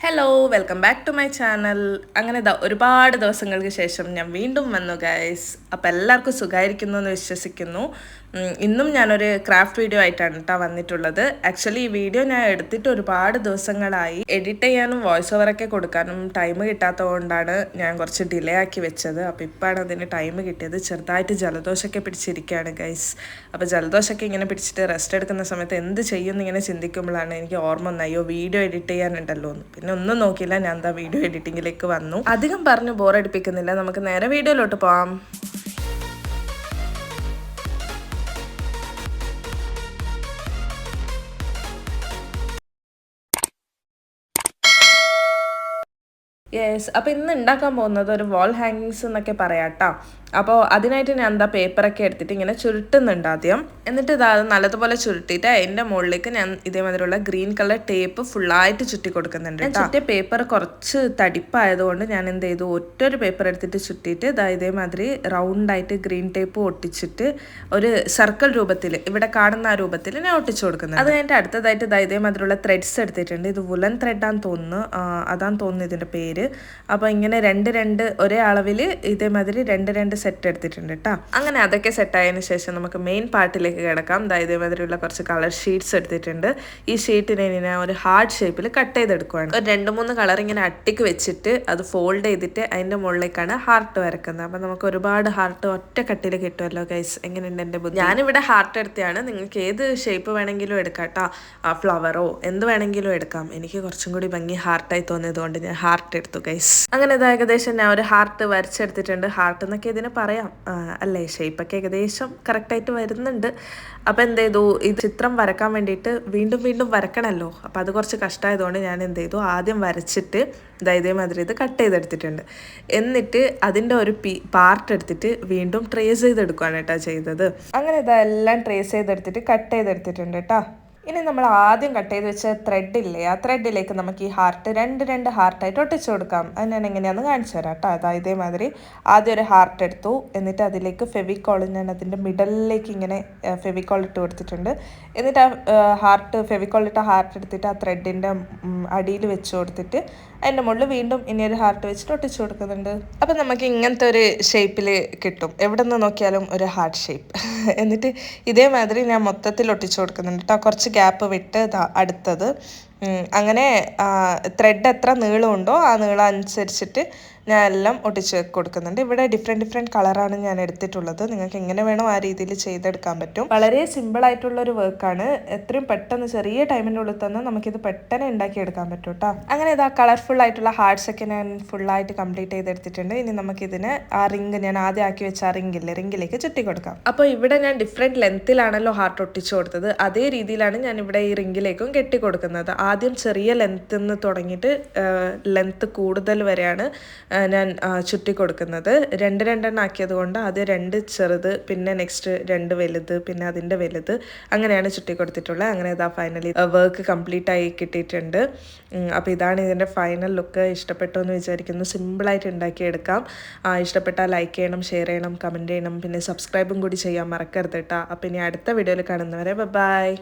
Hello welcome back to my channel. അങ്ങനെ ഒരുപാട് ദിവസങ്ങൾക്ക് ശേഷം ഞാൻ വീണ്ടും വന്നു ഗൈസ്. അപ്പോൾ എല്ലാവർക്കും സുഖമായിരിക്കുന്നു എന്ന് വിശ്വസിക്കുന്നു. ഇന്നും ഞാനൊരു ക്രാഫ്റ്റ് വീഡിയോ ആയിട്ടാണ് കേട്ടോ വന്നിട്ടുള്ളത്. ആക്ച്വലി ഈ വീഡിയോ ഞാൻ എടുത്തിട്ട് ഒരുപാട് ദിവസങ്ങളായി. എഡിറ്റ് ചെയ്യാനും വോയിസ് ഓവറൊക്കെ കൊടുക്കാനും ടൈം കിട്ടാത്തത് കൊണ്ടാണ് ഞാൻ കുറച്ച് ഡിലേ ആക്കി വെച്ചത്. അപ്പോൾ ഇപ്പോഴാണ് അതിന് ടൈം കിട്ടിയത്. ചെറുതായിട്ട് ജലദോഷമൊക്കെ പിടിച്ചിരിക്കുകയാണ് ഗൈസ്. അപ്പോൾ ജലദോഷമൊക്കെ ഇങ്ങനെ പിടിച്ചിട്ട് റെസ്റ്റ് എടുക്കുന്ന സമയത്ത് എന്ത് ചെയ്യുമെന്ന് ഇങ്ങനെ ചിന്തിക്കുമ്പോഴാണ് എനിക്ക് ഓർമ്മ വന്നത്, അയ്യോ വീഡിയോ എഡിറ്റ് ചെയ്യാനുണ്ടല്ലോ എന്ന്. പിന്നെ ഒന്നും നോക്കിയില്ല, ഞാൻ എന്താ വീഡിയോ എഡിറ്റിങ്ങിലേക്ക് വന്നു. അധികം പറഞ്ഞ് ബോറടിപ്പിക്കുന്നില്ല, നമുക്ക് നേരെ വീഡിയോയിലോട്ട് പോവാം. യെസ്, അപ്പോൾ ഇന്ന് ഉണ്ടാക്കാൻ പോകുന്നത് ഒരു വാൾ ഹാങ്ങിങ്സ് എന്നൊക്കെ പറയാം കേട്ടോ. അപ്പോൾ അതിനായിട്ട് ഞാൻ എന്താ പേപ്പറൊക്കെ എടുത്തിട്ട് ഇങ്ങനെ ചുരുട്ടുന്നുണ്ട് ആദ്യം. എന്നിട്ട് ഇതാ നല്ലതുപോലെ ചുരുട്ടിയിട്ട് അതിൻ്റെ മുകളിലേക്ക് ഞാൻ ഇതേമാതിരിയുള്ള ഗ്രീൻ കളർ ടേപ്പ് ഫുള്ളായിട്ട് ചുറ്റി കൊടുക്കുന്നുണ്ട്. ചുറ്റിയ പേപ്പർ കുറച്ച് തടിപ്പായതുകൊണ്ട് ഞാൻ എന്ത് ചെയ്തു, ഒറ്റൊരു പേപ്പർ എടുത്തിട്ട് ചുറ്റിയിട്ട് ഇതാ ഇതേമാതിരി റൗണ്ടായിട്ട് ഗ്രീൻ ടേപ്പ് ഒട്ടിച്ചിട്ട് ഒരു സർക്കിൾ രൂപത്തിൽ, ഇവിടെ കാണുന്ന ആ രൂപത്തിൽ ഞാൻ ഒട്ടിച്ചു കൊടുക്കുന്നത്. അത് കഴിഞ്ഞിട്ട് അടുത്തതായിട്ട് ഇതാ ഇതേമാതിരിയുള്ള ത്രെഡ്സ് എടുത്തിട്ടുണ്ട്. ഇത് വുലൻ ത്രെഡാന്ന് തോന്നുന്നു, അതാന്ന് തോന്നുന്നു ഇതിൻ്റെ പേര്. അപ്പോൾ ഇങ്ങനെ രണ്ട് ഒരേ അളവിൽ ഇതേമാതിരി രണ്ട് സെറ്റ് എടുത്തിട്ടുണ്ട് കേട്ടോ. അങ്ങനെ അതൊക്കെ സെറ്റായതിനു ശേഷം നമുക്ക് മെയിൻ പാർട്ടിലേക്ക് കിടക്കാം. ഇതേമാതിരിയുള്ള കുറച്ച് കളർ ഷീറ്റ്സ് എടുത്തിട്ടുണ്ട്. ഈ ഷീറ്റിനെ ഞാൻ ഒരു ഹാർട്ട് ഷേപ്പിൽ കട്ട് ചെയ്തെടുക്കുകയാണ്. ഒരു 2-3 കളർ ഇങ്ങനെ അട്ടിക്ക് വെച്ചിട്ട് അത് ഫോൾഡ് ചെയ്തിട്ട് അതിൻ്റെ മുകളിലേക്കാണ് ഹാർട്ട് വരക്കുന്നത്. അപ്പം നമുക്ക് ഒരുപാട് ഹാർട്ട് ഒറ്റ കട്ടിൽ കിട്ടുമല്ലോ ഗൈസ്. എങ്ങനെയുണ്ട് എൻ്റെ ബുദ്ധി? ഞാനിവിടെ ഹാർട്ട് എടുത്തതാണ്. നിങ്ങൾക്ക് ഏത് ഷേപ്പ് വേണമെങ്കിലും എടുക്കാം കേട്ടോ. ഫ്ലവറോ എന്ത് വേണമെങ്കിലും എടുക്കാം. എനിക്ക് കുറച്ചും കൂടി ഭംഗി ഹാർട്ടായി തോന്നിയത് കൊണ്ട് ഞാൻ ഹാർട്ട് എടുത്തു ഗൈസ്. അങ്ങനെ ഇത് ഏകദേശം ഞാൻ ഒരു ഹാർട്ട് വരച്ചെടുത്തിട്ടുണ്ട്. ഹാർട്ട് എന്നൊക്കെ ഇതിന് പറയാം അല്ലേ. ഷേപ്പൊക്കെ ഏകദേശം കറക്റ്റായിട്ട് വരുന്നുണ്ട്. അപ്പോൾ എന്ത് ചെയ്തു, ഇത് ചിത്രം വരക്കാൻ വേണ്ടിയിട്ട് വീണ്ടും വരക്കണമല്ലോ. അപ്പോൾ അത് കുറച്ച് കഷ്ടമായതുകൊണ്ട് ഞാൻ എന്ത് ചെയ്തു, ആദ്യം വരച്ചിട്ട് ഇതേമാതിരി ഇത് കട്ട് ചെയ്തെടുത്തിട്ടുണ്ട്. എന്നിട്ട് അതിൻ്റെ ഒരു പാർട്ട് എടുത്തിട്ട് വീണ്ടും ട്രേസ് ചെയ്തെടുക്കുകയാണ് കേട്ടോ ചെയ്തത്. അങ്ങനെ ഇതെല്ലാം ട്രേസ് ചെയ്തെടുത്തിട്ട് കട്ട് ചെയ്തെടുത്തിട്ടുണ്ട് കേട്ടോ. ഇനി നമ്മൾ ആദ്യം കട്ട് ചെയ്ത് വെച്ച ത്രെഡില്ലേ, ആ ത്രെഡിലേക്ക് നമുക്ക് ഈ ഹാർട്ട് രണ്ട് ഹാർട്ടായിട്ട് ഒട്ടിച്ചു കൊടുക്കാം. അത് ഞാൻ എങ്ങനെയാണെന്ന് കാണിച്ചു തരാം കേട്ടോ. അതായത് ഇതേമാതിരി ആദ്യം ഒരു ഹാർട്ട് എടുത്തു. എന്നിട്ട് അതിലേക്ക് ഫെവിക്കോൾ ഞാൻ അതിൻ്റെ മിഡലിലേക്ക് ഇങ്ങനെ ഫെവിക്കോൾ ഇട്ട് കൊടുത്തിട്ടുണ്ട്. എന്നിട്ട് ആ ഫെവിക്കോൾ ഇട്ട ഹാർട്ട് എടുത്തിട്ട് ആ ത്രെഡിൻ്റെ അടിയിൽ വെച്ച് കൊടുത്തിട്ട് അതിൻ്റെ മുകളിൽ വീണ്ടും ഇനി ഒരു ഹാർട്ട് വെച്ചിട്ട് ഒട്ടിച്ചു കൊടുക്കുന്നുണ്ട്. അപ്പം നമുക്ക് ഇങ്ങനത്തെ ഒരു ഷേപ്പിൽ കിട്ടും, എവിടെ നിന്ന് നോക്കിയാലും ഒരു ഹാർട്ട് ഷേപ്പ്. എന്നിട്ട് ഇതേമാതിരി ഞാൻ മൊത്തത്തിൽ ഒട്ടിച്ചു കൊടുക്കുന്നുണ്ട് കേട്ടോ. കുറച്ച് ഗ്യാപ്പ് വിട്ട് അടുത്തത്. അങ്ങനെ ത്രെഡ് എത്ര നീളമുണ്ടോ ആ നീളം അനുസരിച്ചിട്ട് ഞാൻ എല്ലാം ഒട്ടിച്ച് കൊടുക്കുന്നുണ്ട്. ഇവിടെ ഡിഫറെൻറ്റ് കളറാണ് ഞാൻ എടുത്തിട്ടുള്ളത്. നിങ്ങൾക്ക് എങ്ങനെ വേണോ ആ രീതിയിൽ ചെയ്തെടുക്കാൻ പറ്റും. വളരെ സിമ്പിളായിട്ടുള്ളൊരു വർക്കാണ്. എത്രയും പെട്ടെന്ന് ചെറിയ ടൈമിൻ്റെ ഉള്ളിൽ തന്നെ നമുക്കിത് പെട്ടെന്ന് ഉണ്ടാക്കിയെടുക്കാൻ പറ്റും കേട്ടോ. അങ്ങനെ ഇതാ കളർഫുൾ ആയിട്ടുള്ള ഹാർട്ട്സൊക്കെ ഞാൻ ഫുള്ളായിട്ട് കംപ്ലീറ്റ് ചെയ്തെടുത്തിട്ടുണ്ട്. ഇനി നമുക്കിതിന് ആ റിങ്, ഞാൻ ആദ്യം ആക്കി വെച്ച ആ റിങ്ങിലേക്ക് ചുറ്റി കൊടുക്കാം. അപ്പോൾ ഇവിടെ ഞാൻ ഡിഫറെൻറ്റ് ലെങ്ത്തിലാണല്ലോ ഹാർട്ട് ഒട്ടിച്ചു കൊടുത്തത്, അതേ രീതിയിലാണ് ഞാൻ ഇവിടെ ഈ റിങ്ങിലേക്കും കെട്ടി കൊടുക്കുന്നത്. ആദ്യം ചെറിയ ലെങ്ത്തിൽ നിന്ന് തുടങ്ങിയിട്ട് ലെങ്ത്ത് കൂടുതൽ വരെയാണ് ഞാൻ ചുറ്റി കൊടുക്കുന്നത്. രണ്ടെണ്ണം ആക്കിയത് കൊണ്ട് ആദ്യം 2 ചെറുത്, പിന്നെ നെക്സ്റ്റ് 2 വലുത്, പിന്നെ അതിൻ്റെ വലുത്, അങ്ങനെയാണ് ചുറ്റി കൊടുത്തിട്ടുള്ളത്. അങ്ങനെ ഇതാ ഫൈനലി വർക്ക് കംപ്ലീറ്റ് ആയി കിട്ടിയിട്ടുണ്ട്. അപ്പോൾ ഇതാണ് ഇതിൻ്റെ ഫൈനൽ ലുക്ക്. ഇഷ്ടപ്പെട്ടു എന്ന് വിചാരിക്കുന്നു. സിമ്പിളായിട്ട് ഉണ്ടാക്കിയെടുക്കാം. ഇഷ്ടപ്പെട്ടാൽ ലൈക്ക് ചെയ്യണം, ഷെയർ ചെയ്യണം, കമൻറ്റ് ചെയ്യണം, പിന്നെ സബ്സ്ക്രൈബും കൂടി ചെയ്യാൻ മറക്കരുത് കേട്ടോ. അപ്പോൾ ഇനി അടുത്ത വീഡിയോയിൽ കാണുന്നവരെ ബൈ.